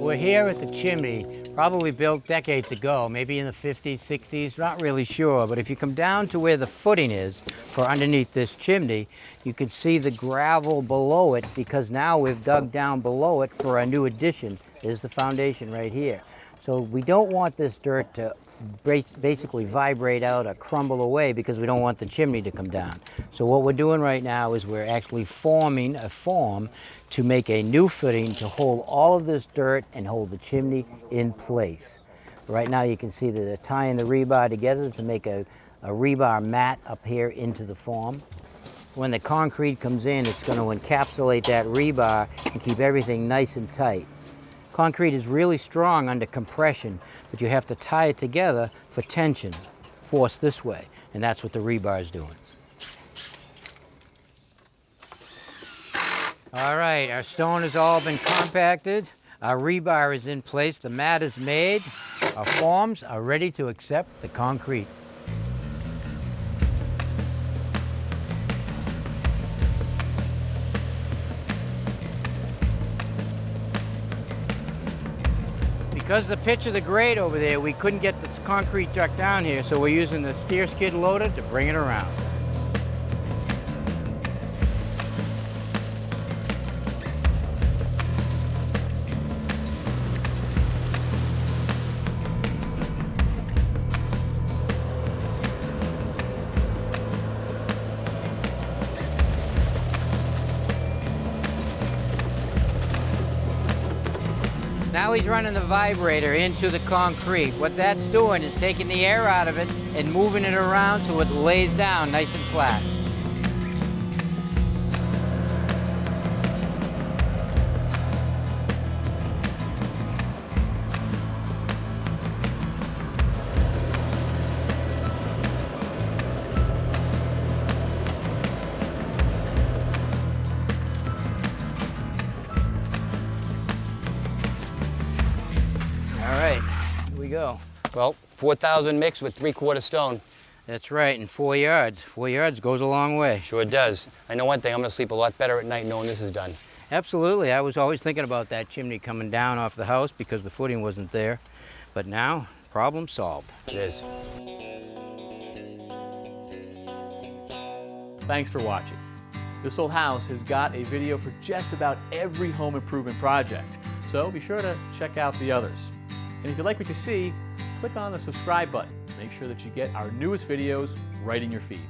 We're here at the chimney, probably built decades ago, maybe in the 50s, 60s, not really sure. But if you come down to where the footing is for underneath this chimney, you can see the gravel below it, because now we've dug down below it for a new addition. There's the foundation right here. So we don't want this dirt to basically vibrate out or crumble away, because we don't want the chimney to come down. So what we're doing right now is we're actually forming a form to make a new footing to hold all of this dirt and hold the chimney in place. Right now you can see that they're tying the rebar together to make a rebar mat up here into the form. When the concrete comes in, it's going to encapsulate that rebar and keep everything nice and tight. Concrete is really strong under compression, but you have to tie it together for tension, force this way, and that's what the rebar is doing. All right, our stone has all been compacted, our rebar is in place, the mat is made, our forms are ready to accept the concrete. Because of the pitch of the grade over there, we couldn't get this concrete truck down here, so we're using the steer skid loader to bring it around. Now he's running the vibrator into the concrete. What that's doing is taking the air out of it and moving it around so it lays down nice and flat. Go. Well, 4,000 mix with 3/4 stone. That's right, and 4 yards. 4 yards goes a long way. Sure does. I know one thing, I'm going to sleep a lot better at night knowing this is done. Absolutely. I was always thinking about that chimney coming down off the house because the footing wasn't there. But now, problem solved. It is. Thanks for watching. This Old House has got a video for just about every home improvement project, so be sure to check out the others. And if you like what you see, click on the subscribe button to make sure that you get our newest videos right in your feed.